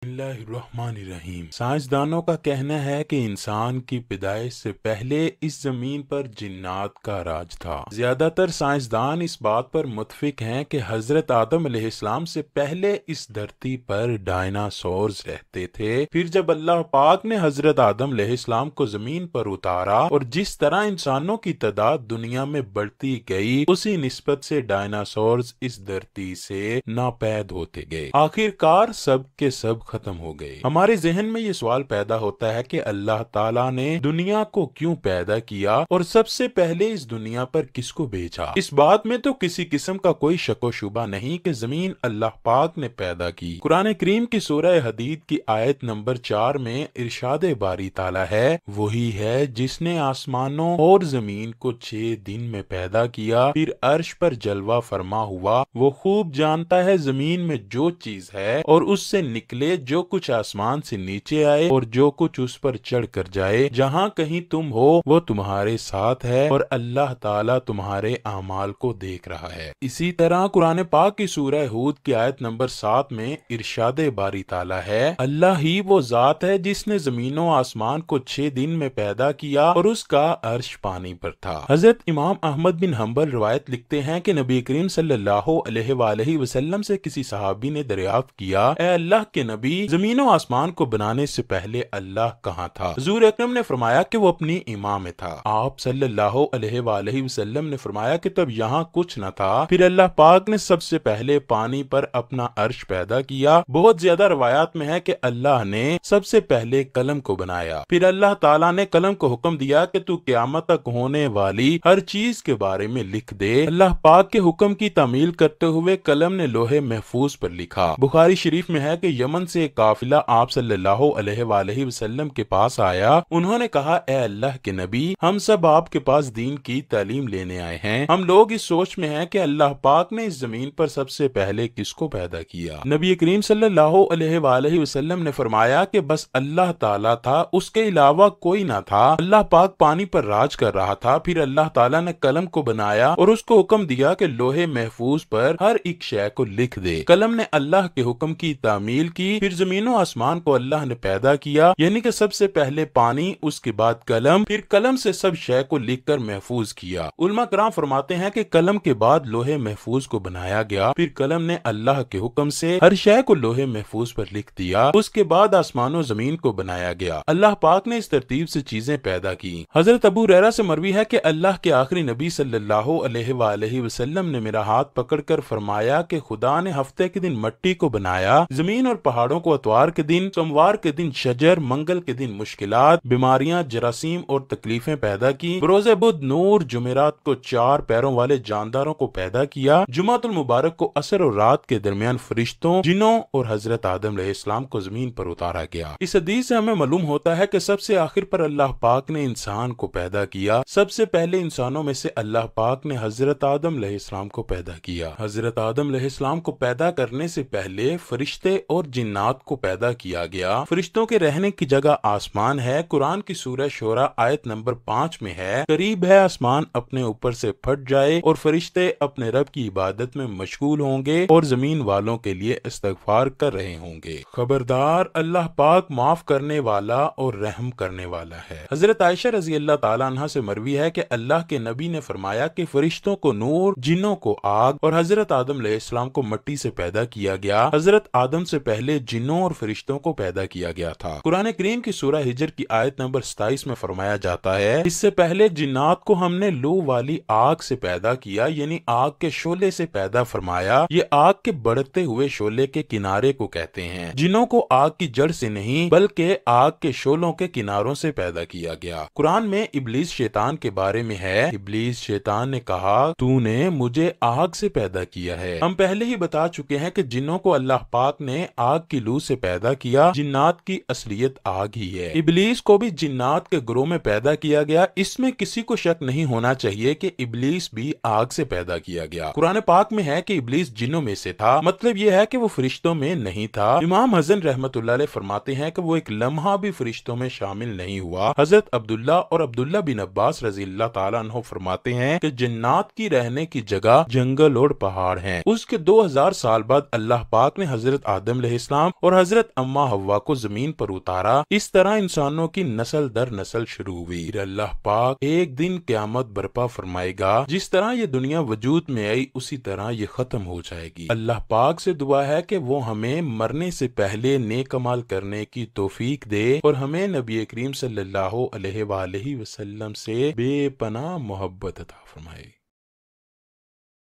बिस्मिल्लाहिर्रहमानिर्रहीम। साइंसदानों का कहना है कि इंसान की पैदाइश से पहले इस जमीन पर जिन्नात का राज था। ज्यादातर साइंसदान इस बात पर मुत्फिक हैं कि हजरत आदम अलैहिस्सलाम से पहले इस धरती पर डायनासोर्स रहते थे। फिर जब अल्लाह पाक ने हजरत आदम अलैहिस्सलाम को जमीन पर उतारा और जिस तरह इंसानों की तादाद दुनिया में बढ़ती गई, उसी निस्बत से डायनासोर्स इस धरती से नापैद होते गए। आखिरकार सब के सब खत्म हो गए। हमारे जहन में ये सवाल पैदा होता है कि अल्लाह ताला ने दुनिया को क्यों पैदा किया और सबसे पहले इस दुनिया पर किसको भेजा। इस बात में तो किसी किस्म का कोई शको शुबा नहीं कि जमीन अल्लाह पाक ने पैदा की। कुरान करीम की सूरह हदीद की आयत नंबर 4 में इरशाद बारी ताला है, वही है जिसने आसमानों और जमीन को 6 दिन में पैदा किया, फिर अर्श पर जलवा फरमा हुआ। वो खूब जानता है जमीन में जो चीज है और उससे निकले जो कुछ आसमान से नीचे आए और जो कुछ उस पर चढ़ कर जाए। जहाँ कहीं तुम हो वो तुम्हारे साथ है और अल्लाह ताला तुम्हारे आमाल को देख रहा है। इसी तरह कुरान पाक की सूरह हूद की आयत नंबर 7 में इरशाद बारी ताला है, अल्लाह ही वो जात है जिसने जमीनों आसमान को 6 दिन में पैदा किया और उसका अर्श पानी पर था। हजरत इमाम अहमद बिन हम्बल रिवायत लिखते हैं कि नबी करीम सल्लल्लाहु अलैहि वसल्लम से किसी सहाबी ने दरियाफ्त किया, ए अल्लाह के नबी, जमीनों आसमान को बनाने से पहले अल्लाह कहाँ था? हुजूर अकरम ने फरमाया कि वो अपनी इमाम में था। आप सल्लल्लाहु अलैहि वसल्लम ने फरमाया कि तब यहाँ कुछ न था। फिर अल्लाह पाक ने सबसे पहले पानी पर अपना अर्श पैदा किया। बहुत ज्यादा रवायात में है कि अल्लाह ने सबसे पहले कलम को बनाया। फिर अल्लाह ताला ने कलम को हुक्म दिया कि तू क़यामत तक होने वाली हर चीज के बारे में लिख दे। अल्लाह पाक के हुक्म की तामील करते हुए कलम ने लोहे महफूज पर लिखा। बुखारी शरीफ में है कि यमन से एक काफिला आप सल्लल्लाहु अलैहि वसल्लम के पास आया। उन्होंने कहा, ए अल्लाह के नबी, हम सब आपके पास दीन की तालीम लेने आए हैं। हम लोग इस सोच में हैं कि अल्लाह पाक ने इस जमीन पर सबसे पहले किसको पैदा किया। नबी करीम सल्लल्लाहु अलैहि वसल्लम ने फरमाया कि बस अल्लाह ताला था, उसके अलावा कोई ना था। अल्लाह पाक पानी पर राज कर रहा था। फिर अल्लाह ताला ने कलम को बनाया और उसको हुक्म दिया कि लोहे महफूज पर हर एक शय को लिख दे। कलम ने अल्लाह के हुक्म की तामील की। फिर जमीनों आसमान को अल्लाह ने पैदा किया, यानी कि सबसे पहले पानी, उसके बाद कलम, फिर कलम से सब शय को लिखकर महफूज किया। उलमा कराम फरमाते हैं कि कलम के बाद लोहे महफूज को बनाया गया। फिर कलम ने अल्लाह के हुक्म से हर शय को लोहे महफूज पर लिख दिया। उसके बाद आसमानों जमीन को बनाया गया। अल्लाह पाक ने इस तरतीब से चीजें पैदा की। हजरत अबू हुरैरा से मरवी है कि अल्लाह के आखिरी नबी सल्लल्लाहु अलैहि वसल्लम ने मेरा हाथ पकड़कर फरमाया कि खुदा ने हफ्ते के दिन मिट्टी को बनाया, जमीन और पहाड़ों को अतवार के दिन, सोमवार के दिन शजर, मंगल के दिन मुश्किलात, बीमारियां, जरासीम और तकलीफें पैदा की। रोज़े बुध नूर, जुमेरात को 4 पैरों वाले जानदारों को पैदा किया। जुमातुल मुबारक को असर और रात के दरमियान फरिश्तों, जिन्नों और हजरत आदम अलैहिस्सलाम को जमीन पर उतारा गया। इस हदीस से हमें मालूम होता है कि सबसे आखिर पर अल्लाह पाक ने इंसान को पैदा किया। सबसे पहले इंसानों में से अल्लाह पाक ने हजरत आदम अलैहिस्सलाम को पैदा किया। हजरत आदम अलैहिस्सलाम को पैदा करने से पहले फरिश्ते और जिन्नात को पैदा किया गया। फरिश्तों के रहने की जगह आसमान है। कुरान की सूरह शोरा आयत नंबर 5 में है, करीब है आसमान अपने ऊपर से फट जाए और फरिश्ते अपने रब की इबादत में मशगूल होंगे और जमीन वालों के लिए इस्तगफार कर रहे होंगे। खबरदार, अल्लाह पाक माफ करने वाला और रहम करने वाला है। हजरत आयशा रजी अल्लाह ताला अन्हा से मरवी है कि अल्लाह के नबी ने फरमाया कि फरिश्तों को नूर, जिन्नों को आग और हजरत आदम अलैहिस्सलाम को मिट्टी से पैदा किया गया। हजरत आदम से पहले जिन्नों और फरिश्तों को पैदा किया गया था। कुरान करीम की सूरह हिजर की आयत नंबर 27 में फरमाया जाता है, इससे पहले जिन्नात को हमने लू वाली आग से पैदा किया, यानी आग के शोले से पैदा फरमाया। ये आग के बढ़ते हुए शोले के किनारे को कहते हैं। जिन्नों को आग की जड़ से नहीं बल्कि आग के शोलों के किनारों से पैदा किया गया। कुरान में इब्लीस शैतान के बारे में है, इब्लीस शैतान ने कहा, तूने मुझे आग से पैदा किया है। हम पहले ही बता चुके हैं कि जिन्नों को अल्लाह पाक ने आग की लू से पैदा किया। जिन्नात की असलियत आग ही है। इब्लीस को भी जिन्नात के ग्रोह में पैदा किया गया। इसमें किसी को शक नहीं होना चाहिए कि इब्लीस भी आग से पैदा किया गया। कुरान पाक में है कि इब्लीस जिन्नों में से था, मतलब यह है कि वो फरिश्तों में नहीं था। इमाम हसन रहमतुल्लाह अलैह फरमाते हैं कि वो एक लम्हा भी फरिश्तों में शामिल नहीं हुआ। हजरत अब्दुल्ला और अब्दुल्ला बिन अब्बास रजी अल्लाह ताला अन्हु फरमाते हैं कि जिन्नात की रहने की जगह जंगल और पहाड़ हैं। उसके 2000 साल बाद अल्लाह पाक ने हजरत आदम अलैहिस्सलाम اور حضرت اما حوا کو زمین پر اتارا، اس طرح انسانوں کی نسل در نسل شروع ہوئی۔ پھر اللہ پاک ایک دن قیامت برپا فرمائے گا، جس طرح یہ دنیا وجود میں آئی اسی طرح یہ ختم ہو جائے گی۔ اللہ پاک سے دعا ہے کہ وہ ہمیں مرنے سے پہلے نیک عمل کرنے کی توفیق دے اور ہمیں نبی کریم صلی اللہ علیہ وآلہ وسلم سے بے پناہ محبت عطا فرمائے۔